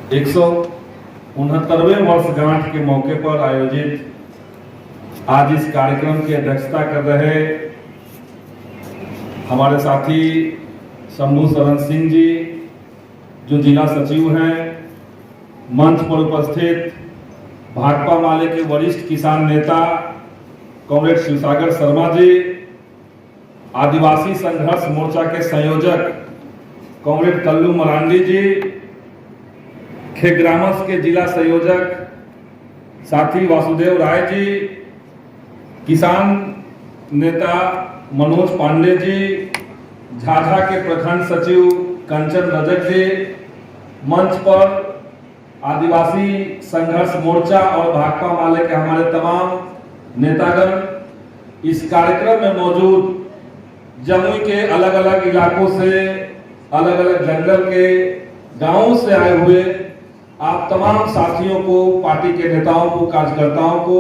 169वें वर्षगांठ के मौके पर आयोजित आज इस कार्यक्रम की अध्यक्षता कर रहे हमारे साथी शंभू शरण सिंह जी, जो जिला सचिव हैं, मंच पर उपस्थित भाकपा माले के वरिष्ठ किसान नेता कॉमरेड शिवसागर शर्मा जी, आदिवासी संघर्ष मोर्चा के संयोजक कॉमरेड कल्लू मरांडी जी, खेग्रामस के जिला संयोजक साथी वासुदेव राय जी, किसान नेता मनोज पांडे जी, झाझा के प्रखंड सचिव कंचन रजक जी, मंच पर आदिवासी संघर्ष मोर्चा और भाकपा माले के हमारे तमाम नेतागण, इस कार्यक्रम में मौजूद जमुई के अलग अलग इलाकों से, अलग अलग जंगल के गांवों से आए हुए आप तमाम साथियों को, पार्टी के नेताओं को, कार्यकर्ताओं को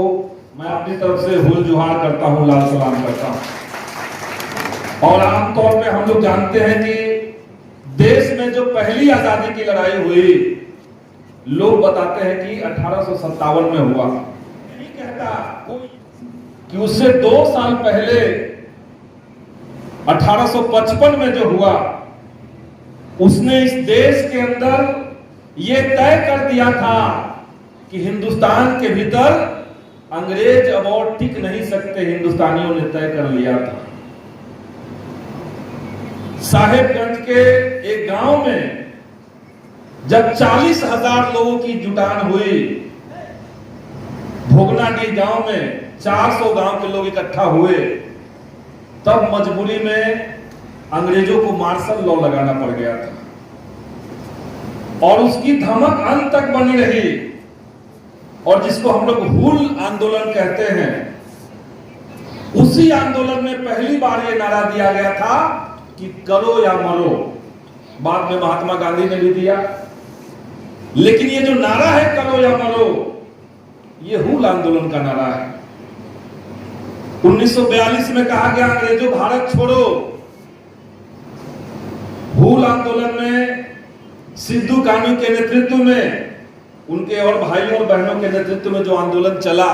मैं अपनी तरफ से हुल जुहार करता हूं, लाल सलाम करता हूं। और आमतौर पे हम लोग जानते हैं कि देश में जो पहली आजादी की लड़ाई हुई, लोग बताते हैं कि 1857 में हुआ। नहीं कहता कोई कि उससे 2 साल पहले 1855 में जो हुआ, उसने इस देश के अंदर ये तय कर दिया था कि हिंदुस्तान के भीतर अंग्रेज अब और टिक नहीं सकते। हिंदुस्तानियों ने तय कर लिया था। साहेबगंज के एक गांव में जब 40,000 लोगों की जुटान हुई, भोगनाडीह गांव में 400 गांव के लोग इकट्ठा हुए, तब मजबूरी में अंग्रेजों को मार्शल लॉ लगाना पड़ गया था और उसकी धमक अंत तक बनी रही। और जिसको हम लोग हुल आंदोलन कहते हैं, उसी आंदोलन में पहली बार ये नारा दिया गया था कि करो या मरो। बाद में महात्मा गांधी ने भी दिया, लेकिन ये जो नारा है करो या मरो, ये हुल आंदोलन का नारा है। 1942 में कहा गया अंग्रेजों भारत छोड़ो। हुल आंदोलन में सिद्धू कान्हू के नेतृत्व में, उनके और भाइयों और बहनों के नेतृत्व में जो आंदोलन चला,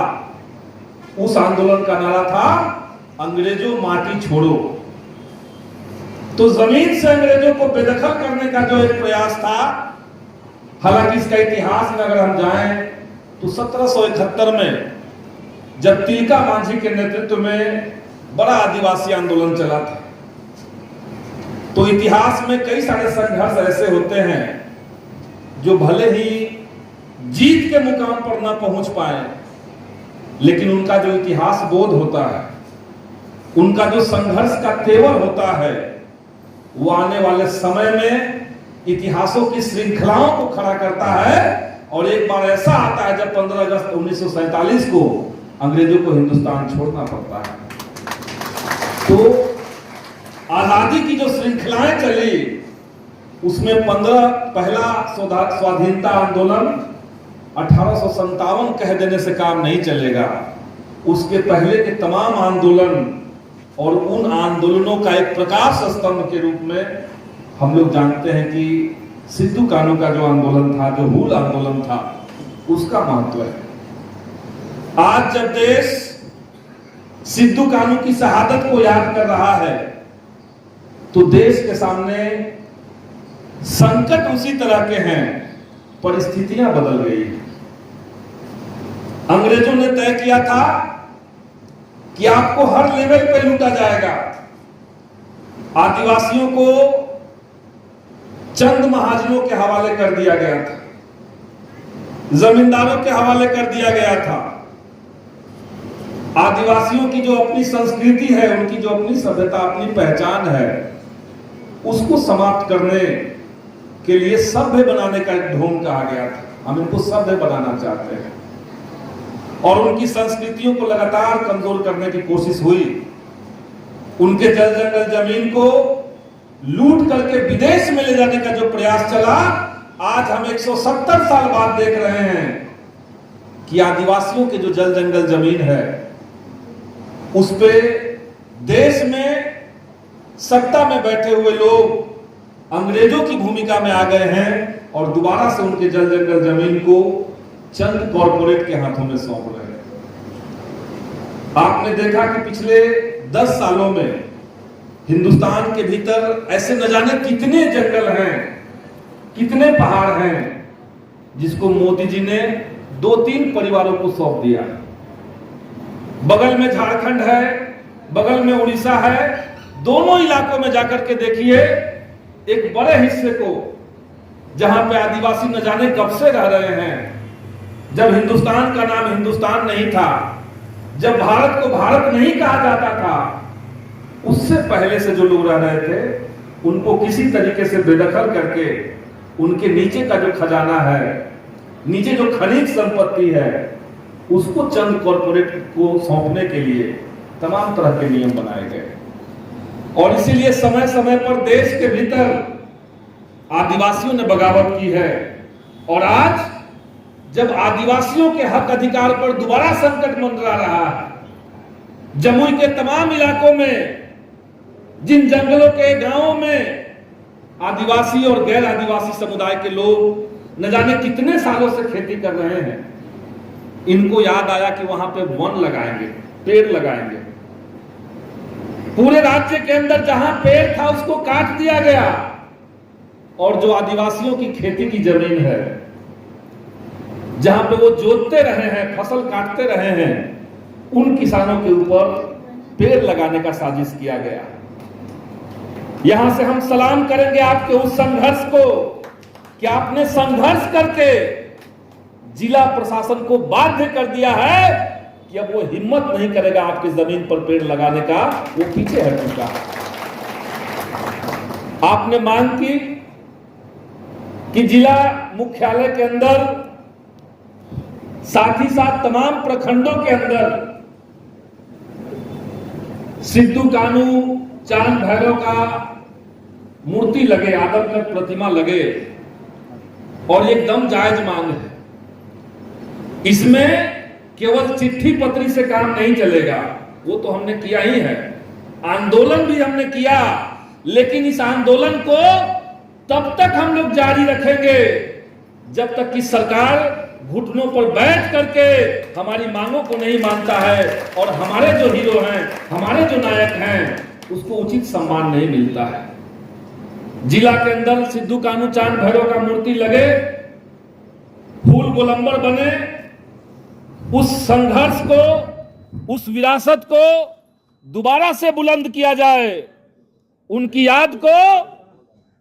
उस आंदोलन का नारा था अंग्रेजों माटी छोड़ो। तो जमीन से अंग्रेजों को बेदखल करने का जो एक प्रयास था, हालांकि इसका इतिहास में अगर हम जाएं तो 1771 में जब तिलका मांझी के नेतृत्व में बड़ा आदिवासी आंदोलन चला था, तो इतिहास में कई सारे संघर्ष ऐसे होते हैं जो भले ही जीत के मुकाम पर ना पहुंच पाए, लेकिन उनका जो इतिहास बोध होता है, उनका जो संघर्ष का तेवर होता है, वो आने वाले समय में इतिहासों की श्रृंखलाओं को खड़ा करता है। और एक बार ऐसा आता है जब 15 अगस्त 1947 को अंग्रेजों को हिंदुस्तान छोड़ना पड़ता है। तो आजादी की जो श्रृंखलाएं चली, उसमें पहला स्वाधीनता आंदोलन 1857 कह देने से काम नहीं चलेगा। उसके पहले के तमाम आंदोलन और उन आंदोलनों का एक प्रकाश स्तंभ के रूप में हम लोग जानते हैं कि सिद्धू कान्हू का जो आंदोलन था, जो हुल आंदोलन था, उसका महत्व है। आज जब देश सिद्धू कान्हू की शहादत को याद कर रहा है, तो देश के सामने संकट उसी तरह के हैं, परिस्थितियां बदल गई। अंग्रेजों ने तय किया था कि आपको हर लेवल पे लूटा जाएगा। आदिवासियों को चंद महाजनों के हवाले कर दिया गया था, जमींदारों के हवाले कर दिया गया था। आदिवासियों की जो अपनी संस्कृति है, उनकी जो अपनी सभ्यता, अपनी पहचान है, उसको समाप्त करने के लिए सभ्य बनाने का एक ढोंग कहा गया था। हम इनको सभ्य बनाना चाहते हैं और उनकी संस्कृतियों को लगातार कमजोर करने की कोशिश हुई। उनके जल जंगल जमीन को लूट करके विदेश में ले जाने का जो प्रयास चला, आज हम 170 साल बाद देख रहे हैं कि आदिवासियों के जो जल जंगल जमीन है, उस पे देश में सत्ता में बैठे हुए लोग अंग्रेजों की भूमिका में आ गए हैं और दोबारा से उनके जल जंगल जमीन को चंद कॉरपोरेट के हाथों में सौंप रहे हैं। आपने देखा कि पिछले 10 सालों में हिंदुस्तान के भीतर ऐसे न जाने कितने जंगल हैं, कितने पहाड़ हैं, जिसको मोदी जी ने 2-3 परिवारों को सौंप दिया। बगल में झारखंड है, बगल में उड़ीसा है, दोनों इलाकों में जाकर के देखिए, एक बड़े हिस्से को जहां पे आदिवासी न जाने कब से रह रहे हैं, जब हिंदुस्तान का नाम हिंदुस्तान नहीं था, जब भारत को भारत नहीं कहा जाता था, उससे पहले से जो लोग रह रहे थे, उनको किसी तरीके से बेदखल करके उनके नीचे का जो खजाना है, नीचे जो खनिज संपत्ति है, उसको चंद कॉरपोरेट को सौंपने के लिए तमाम तरह के नियम बनाए गए। और इसीलिए समय समय पर देश के भीतर आदिवासियों ने बगावत की है। और आज जब आदिवासियों के हक अधिकार पर दोबारा संकट मंडरा रहा है, जमुई के तमाम इलाकों में, जिन जंगलों के गांवों में आदिवासी और गैर आदिवासी समुदाय के लोग न जाने कितने सालों से खेती कर रहे हैं, इनको याद आया कि वहां पे वन लगाएंगे, पेड़ लगाएंगे। पूरे राज्य के अंदर जहां पेड़ था उसको काट दिया गया, और जो आदिवासियों की खेती की जमीन है, जहां पे वो जोतते रहे हैं, फसल काटते रहे हैं, उन किसानों के ऊपर पेड़ लगाने का साजिश किया गया। यहां से हम सलाम करेंगे आपके उस संघर्ष को कि आपने संघर्ष करके जिला प्रशासन को बाध्य कर दिया है कि अब वो हिम्मत नहीं करेगा आपकी जमीन पर पेड़ लगाने का, वो पीछे हट चुका है। आपने मांग की कि जिला मुख्यालय के अंदर, साथ ही साथ तमाम प्रखंडों के अंदर सिद्धू कान्हू चांद भैरव का मूर्ति लगे, आदमकद प्रतिमा लगे, और एकदम जायज मांग है। इसमें केवल चिट्ठी पत्री से काम नहीं चलेगा, वो तो हमने किया ही है, आंदोलन भी हमने किया, लेकिन इस आंदोलन को तब तक हम लोग जारी रखेंगे जब तक कि सरकार घुटनों पर बैठ करके हमारी मांगों को नहीं मानता है, और हमारे जो हीरो हैं, हमारे जो नायक हैं, उसको उचित सम्मान नहीं मिलता है। जिला के अंदर सिद्धू कान्हू चांद भैरव का मूर्ति लगे, फूल गोलंबर बने, उस संघर्ष को, उस विरासत को दोबारा से बुलंद किया जाए, उनकी याद को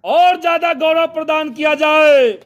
और ज्यादा गौरव प्रदान किया जाए।